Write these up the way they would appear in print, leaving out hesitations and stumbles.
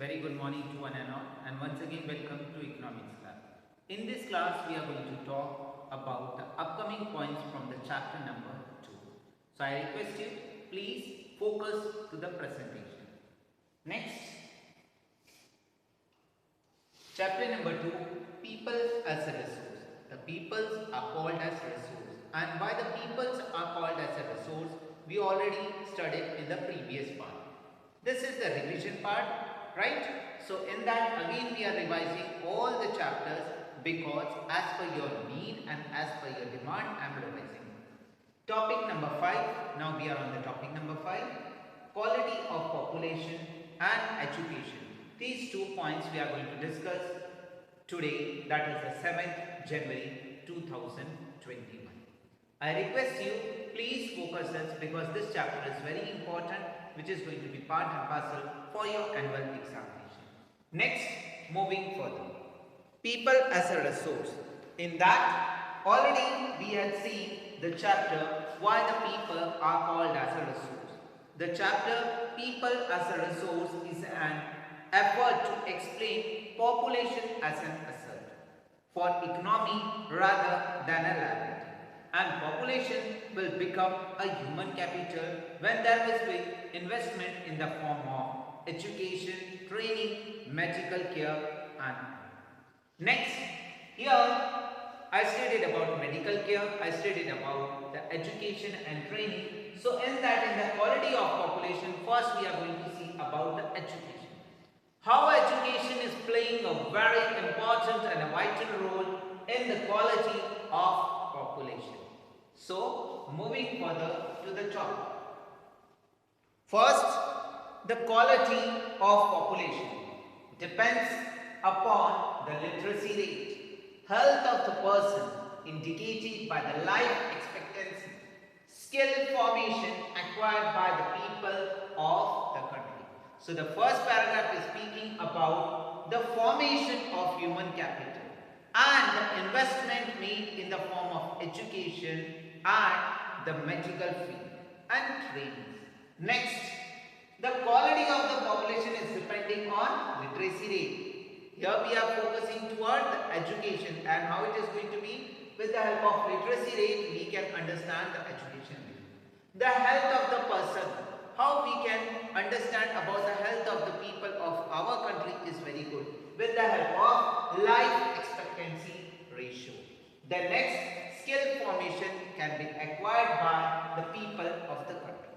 Very good morning to one and all, and once again welcome to economics class. In this class we are going to talk about the upcoming points from the chapter number 2. So I request you please focus to the presentation. Next, chapter number 2, people as a resource. The peoples are called as resource, and why the peoples are called as a resource we already studied in the previous part. This is the revision part, right? So in that again we are revising all the chapters because as per your need and as per your demand I am revising. Topic number 5. Now we are on the topic number 5. Quality of population and education. These 2 points we are going to discuss today, that is the 7th January 2021. I request you please focus this because this chapter is very important, which is going to be part and parcel for your annual examination. Next, moving further. People as a resource. In that, already we had seen the chapter why the people are called as a resource. The chapter people as a resource is an effort to explain population as an asset for economy rather than a liability. And population will become a human capital when there is investment in the form of education, training, medical care and next, here I studied about medical care, I studied about the education and training. So in that, in the quality of population, first we are going to see about the education. How education is playing a very important and a vital role in the quality of population. So, moving further to the topic. First, the quality of population depends upon the literacy rate, health of the person indicated by the life expectancy, skill formation acquired by the people of the country. So, the first paragraph is speaking about the formation of human capital and the investment made in the form of education and the medical field and training. Next, the quality of the population is depending on literacy rate. Here we are focusing toward the education and how it is going to be. With the help of literacy rate we can understand the education rate. The health of the person, how we can understand about the health of the people of our country is very good with the help of life expectancy ratio. The next, skill formation can be acquired by the people of the country.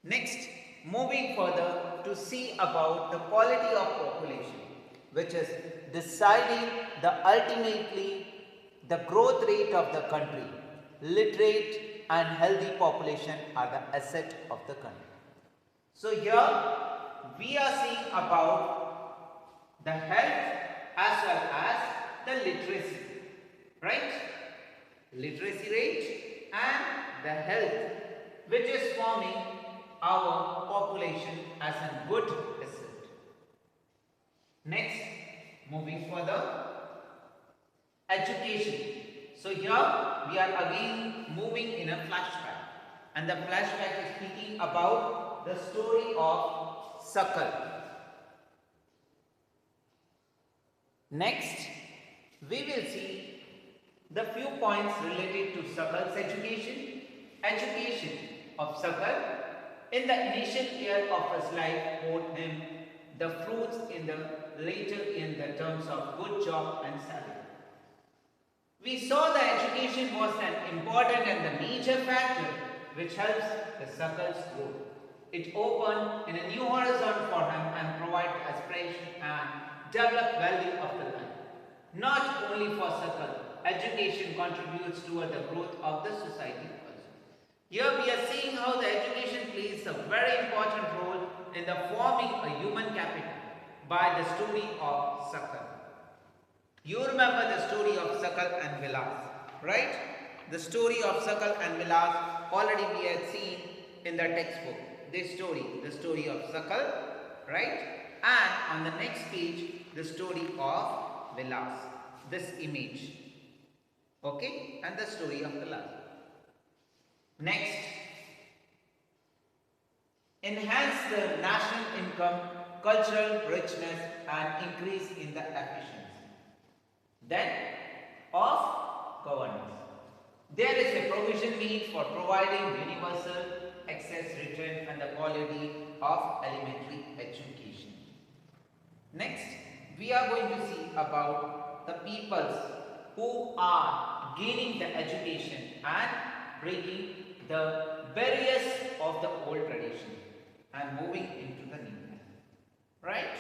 Next, moving further to see about the quality of population, which is deciding the ultimately the growth rate of the country. Literate and healthy population are the asset of the country. So here we are seeing about the health as well as the literacy, right? Literacy rate and the health, which is forming our population as a good asset. Next, moving further, education. So here we are again moving in a flashback, and the flashback is speaking about the story of Sakal. Next, we will see the few points related to Sakal's education. Education of Sakal in the initial year of his life brought him the fruits in the later in the terms of good job and salary. We saw the education was an important and the major factor which helps the Sakal's growth. It opened in a new horizon for him and provided aspiration and developed value of the life. Not only for Sakal, education contributes toward the growth of the society also. Here we are seeing how the education plays a very important role in the forming a human capital by the story of Sakal. You remember the story of Sakal and Vilas, right? The story of Sakal and Vilas already we had seen in the textbook. This story, the story of Sakal, right? And on the next page, the story of Vilas, this image, okay, and the story of Vilas. Next, enhance the national income cultural richness and increase in the efficiency. Then of governance. There is a provision made for providing universal access, return and the quality of elementary education. Next, we are going to see about the peoples who are gaining the education and breaking the barriers of the old tradition and moving into the new. Right?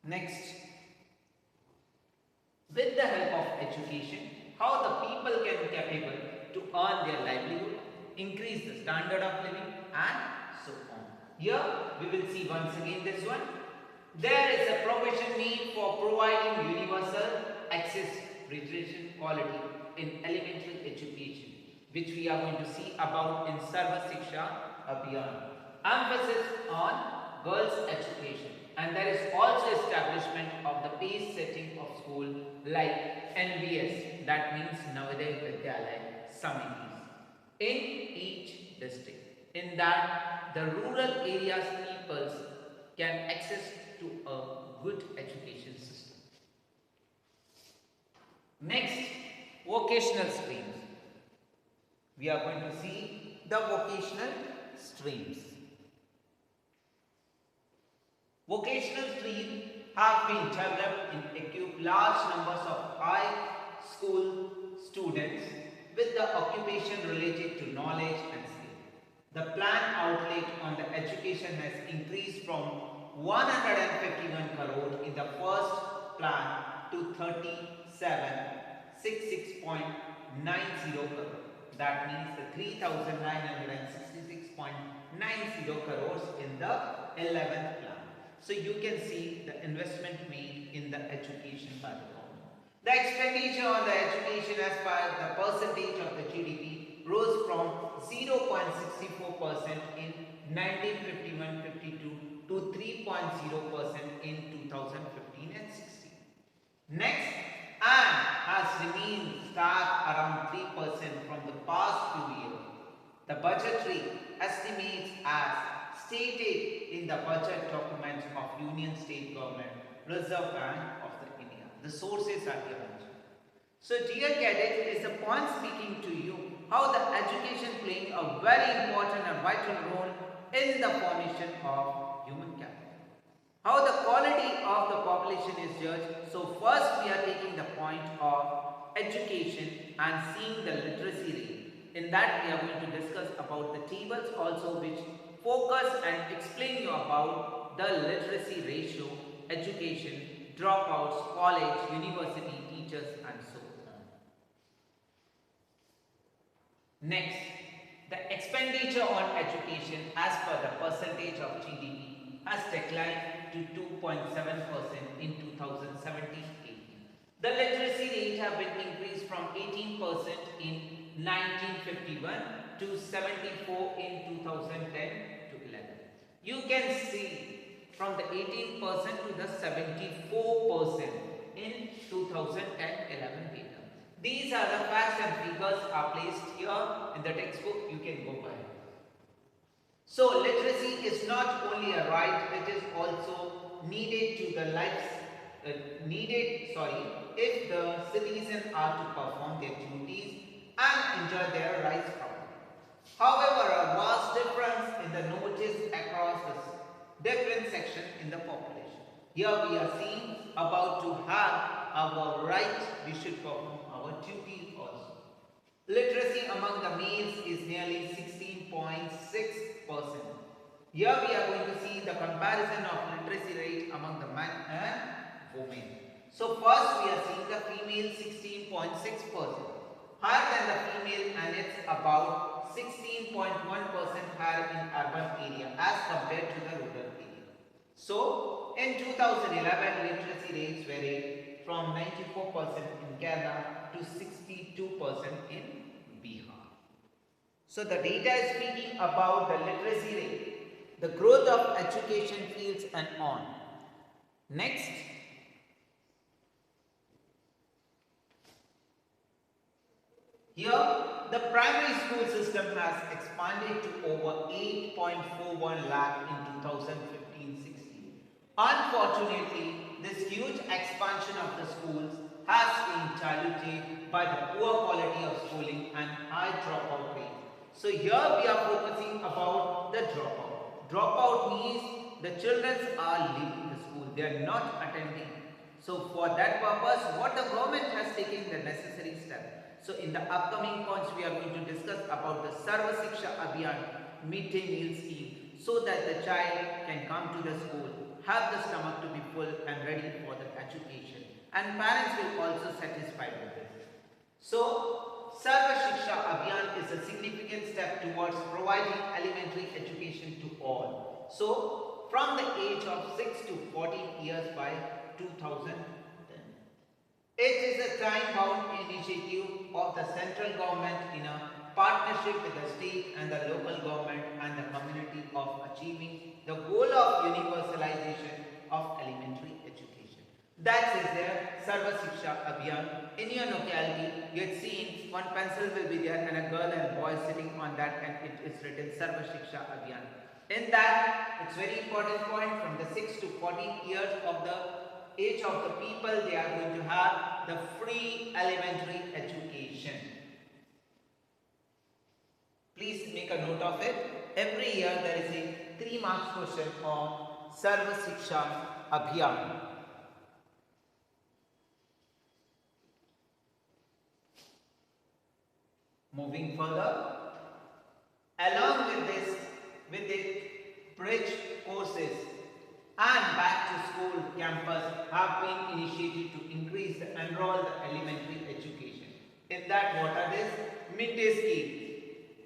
Next, with the help of education, how the people can be capable to earn their livelihood, increase the standard of living and so on. Here we will see once again this one. There is a provision made for providing universal access, nutrition, quality in elementary education, which we are going to see about in Sarva Shiksha Abhiyan. Emphasis on girls' education, and there is also establishment of the pace setting of school like NVS, that means Navodaya Vidyalaya Samitis, in each district. In that the rural areas peoples can access to a good education system. Next, vocational streams. We are going to see the vocational streams. Vocational streams have been developed and equip large numbers of high school students with the occupation related to knowledge and skill. The planned outlay on the education has increased from 151 crore in the first plan to 3766.90 crore. That means the 3966.90 crores in the 11th plan. So you can see the investment made in the education by the government. The expenditure on the education as per the percentage of the GDP rose from 0.64% in 1951-52 to 3.0% in 2015 and 16. Next, and has remained stark around 3% from the past few years. The budgetary estimates as stated in the budget documents of Union State Government, Reserve Bank of the India. The sources are given. So dear cadets, is the point speaking to you how the education playing a very important and vital role in the formation of human capital. How the quality of the population is judged. So first we are taking the point of education and seeing the literacy rate. In that we are going to discuss about the tables also which focus and explain you about the literacy ratio, education, dropouts, college, university, teachers and so on. Next, the expenditure on education as per the percentage of GDP has declined to 2.7% in 2017-18. The literacy rate have been increased from 18% in 1951 to 74 in 2010 to 11. You can see from the 18% to the 74% in 2011 data. These are the facts and figures are placed here in the textbook. You can go by. So literacy is not only a right, it is also needed to the lives if the citizens are to perform their duties and enjoy their rights properly. However, a vast difference in the notice across the different sections in the population. Here we are seeing about to have our right, we should perform our duties also. Literacy among the males is nearly 16.6%. Here we are going to see the comparison of literacy rate among the men and women. So first we are seeing the female 16.6%. Higher than the female, and it's about 16.1% higher in urban area as compared to the rural area. So in 2011 literacy rates varied from 94% in Kerala to 62% in Bihar. So the data is speaking about the literacy rate, the growth of education fields and on. Next, here the primary school system has expanded to over 8.41 lakh in 2015. 15-16. Unfortunately, this huge expansion of the schools has been diluted by the poor quality of schooling and high dropout rate. So here we are focusing about the dropout. Dropout means the children are leaving the school, they are not attending. So for that purpose, what the government has taken the necessary step. So in the upcoming points, we are going to discuss about the Sarva Shiksha Abhiyan midday meal scheme, so that the child can come to the school, have the stomach to be full and ready for the education, and parents will also satisfied with this. So Sarva Shiksha Abhiyan is a significant step towards providing elementary education to all. So from the age of 6 to 14 years by 2010. It is a time-bound initiative of the central government in a partnership with the state and the local government and the community of achieving the goal of universalization of elementary education. That is their Sarva Shiksha Abhiyan. In your locality, you had seen one pencil will be there and a girl and boy sitting on that, and it is written Sarva Shiksha Abhiyan. In that, it's very important point, from the 6 to 14 years of the age of the people, they are going to have the free elementary education. Please make a note of it. Every year there is a 3 marks question on Sarva Shiksha Abhiyan. Moving further, along with this, with it, bridge courses and back to school campus have been initiated to increase the enrolled elementary education. In that, what are this? Midday scheme,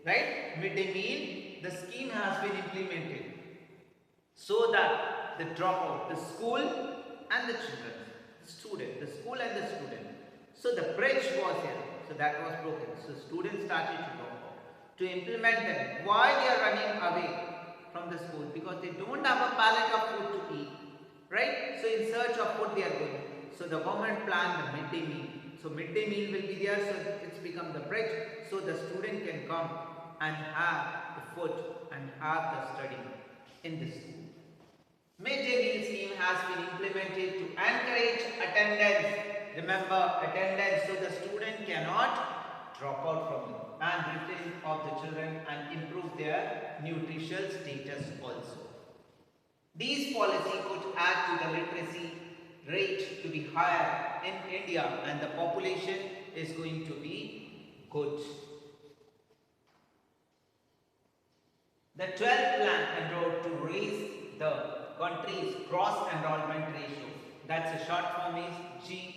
right? Midday meal, the scheme has been implemented so that the dropout, the school and the children, the student, the school and the student. So the bridge was here, so that was broken. So students started to drop out. To implement them, why they are running away from the school? Because they don't have a pallet of food to eat, right? So in search of food they are going. So the government planned the midday meal. So midday meal will be there, so it's become the bridge, so the student can come and have the food and have the study in the school. Midday meal scheme has been implemented to encourage attendance. Remember, attendance, so the student cannot drop out from it, and retain of the children and improve their nutritional status also. These policies could add to the literacy rate to be higher in India, and the population is going to be good. The 12th plan enrolled to raise the country's gross enrollment ratio. That's a short form is GER.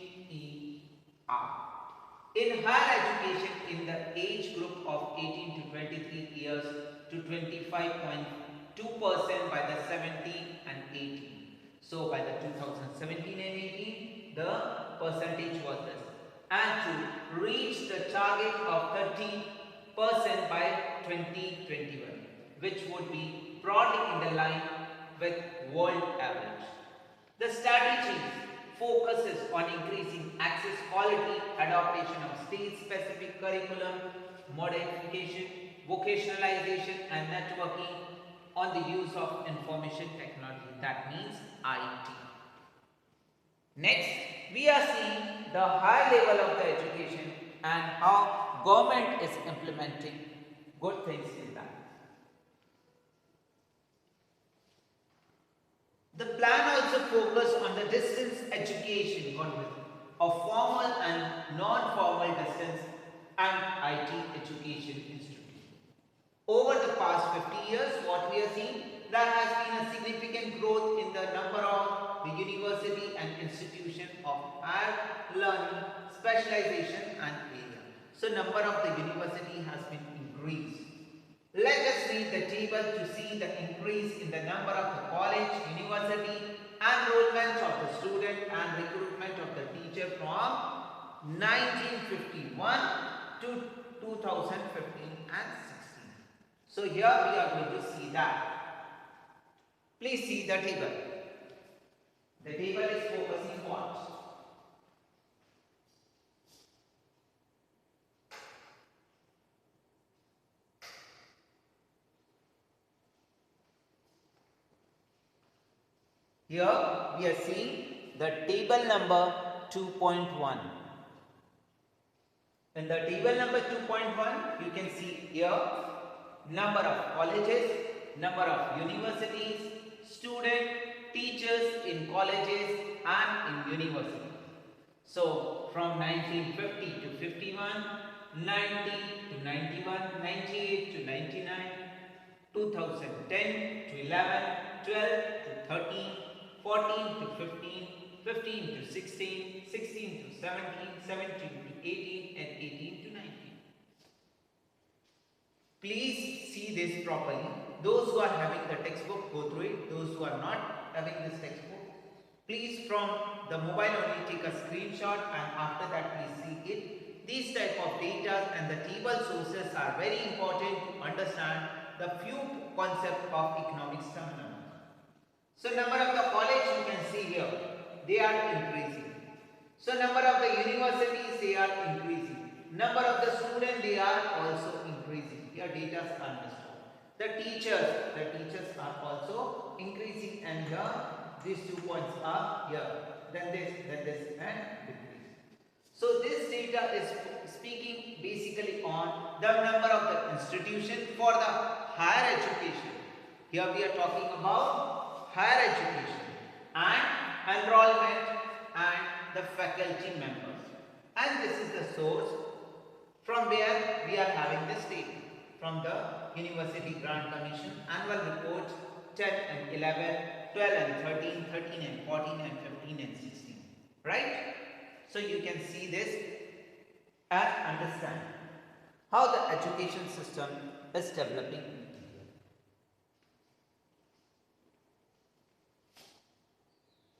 In higher education in the age group of 18 to 23 years to 25.2% by the 17 and 18. So by the 2017 and 18, the percentage was this. And to reach the target of 30% by 2021, which would be broadly in the line with world average. The strategies focuses on increasing access quality, adaptation of state-specific curriculum, modification, vocationalization and networking on the use of information technology, that means IT. Next, we are seeing the high level of the education and how government is implementing good things in that. The plan also focuses on the distance education of formal and non-formal distance and IT education institution. Over the past 50 years, what we are seeing, there has been a significant growth in the number of the university and institution of higher learning, specialization and area. So number of the university has been increased. Let us read the table to see the increase in the number of the college, university, enrollment of the student and recruitment of the teacher from 1951 to 2015 and 16. So here we are going to see that. Please see the table. The table is focusing what? Here we are seeing the table number 2.1. In the table number 2.1, you can see here number of colleges, number of universities, students, teachers in colleges and in universities. So from 1950 to 51, 90 to 91, 98 to 99, 2010 to 11, 12 to 13, 14 to 15, 15 to 16, 16 to 17, 17 to 18 and 18 to 19. Please see this properly. Those who are having the textbook, go through it. Those who are not having this textbook, please from the mobile only take a screenshot and after that please see it. These type of data and the table sources are very important to understand the few concepts of economics terminology. So number of the college you can see here, they are increasing. So number of the universities, they are increasing. Number of the students, they are also increasing. Here data are understood. The teachers are also increasing and here these 2 points are here. Then this and decrease. So this data is speaking basically on the number of the institution for the higher education. Here we are talking about higher education and enrollment and the faculty members. And this is the source from where we are having this data. From the University Grant Commission annual report 10 and 11, 12 and 13, 13 and 14 and 15 and 16. Right? So you can see this and understand how the education system is developing.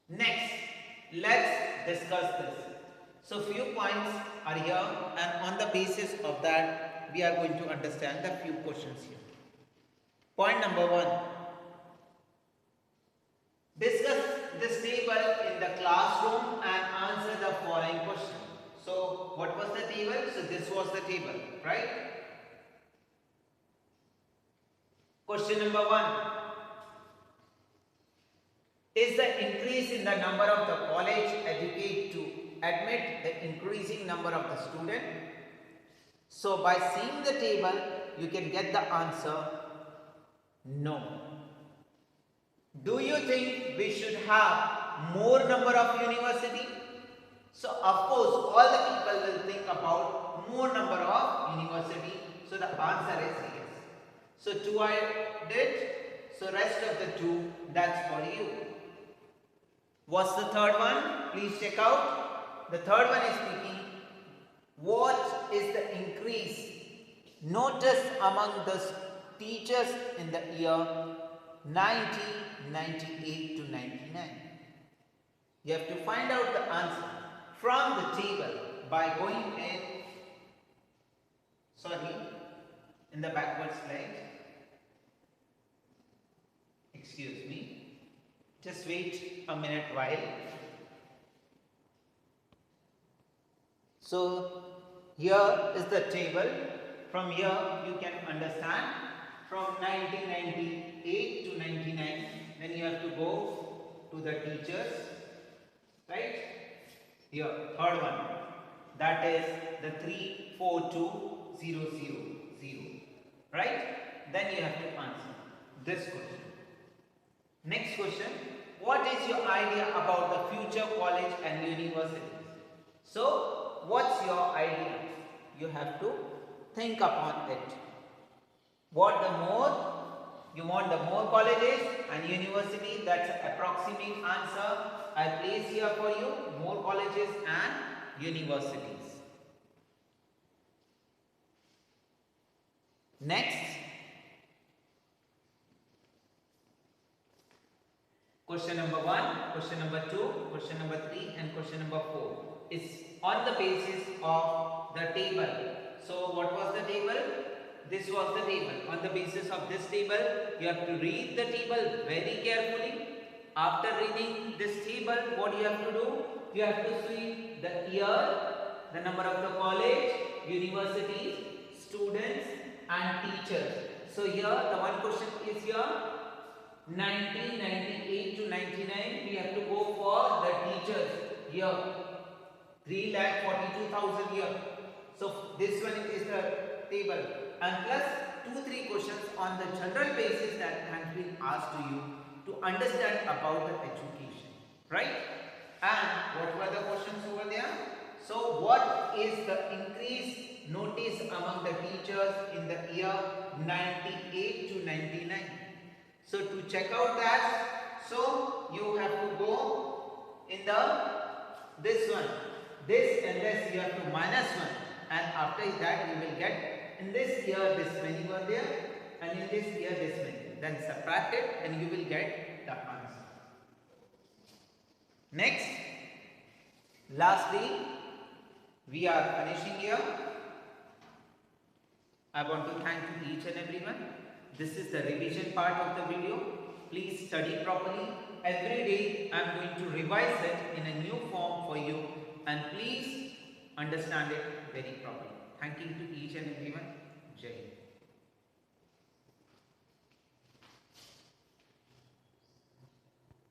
Next, let's discuss this. So few points are here and on the basis of that we are going to understand the few questions here. Point number 1. Discuss this table in the classroom and answer the following question. So what was the table? So this was the table, right? Question number 1. Is the increase in the number of the college educate to admit the increasing number of the student? So by seeing the table, you can get the answer no. Do you think we should have more number of university? So of course, all the people will think about more number of university. So the answer is yes. So 2 I did. So rest of the 2, that's for you. What's the third one? Please check out. The third one is speaking. What is the increase noticed among the teachers in the year 1998 to 99? You have to find out the answer from the table by going in the backward slide. Excuse me. Just wait a minute while. So here is the table. From here you can understand from 1998 to 99. Then you have to go to the teachers, right? Here, third one. That is the 342000, right? Then you have to answer this question. Next question. What is your idea about the future college and universities? So, what's your idea? You have to think upon it. What the more? You want the more colleges and universities? That's an approximate answer I place here for you. More colleges and universities. Next. Question number 1, question number 2, question number 3 and question number 4 is on the basis of the table. So what was the table? This was the table. On the basis of this table, you have to read the table very carefully. After reading this table, what you have to do? You have to see the year, the number of the college, universities, students and teachers. So here the one question is here. 1998 to 99, we have to go for the teachers here. 3,42,000 here. So this one is the table, and plus 2-3 questions on the general basis that has been asked to you to understand about the education, right? And what were the questions over there? So what is the increase noticed among the teachers in the year 98 to 99? So to check out that, so you have to go in the this one, this and this you have to minus 1, and after that you will get in this year this many were there and in this year this many. Then subtract it and you will get the answer. Next, lastly, we are finishing here. I want to thank each and everyone. This is the revision part of the video. Please study properly. Every day I am going to revise it in a new form for you, and please understand it very properly. Thank you to each and everyone. Jai Hind.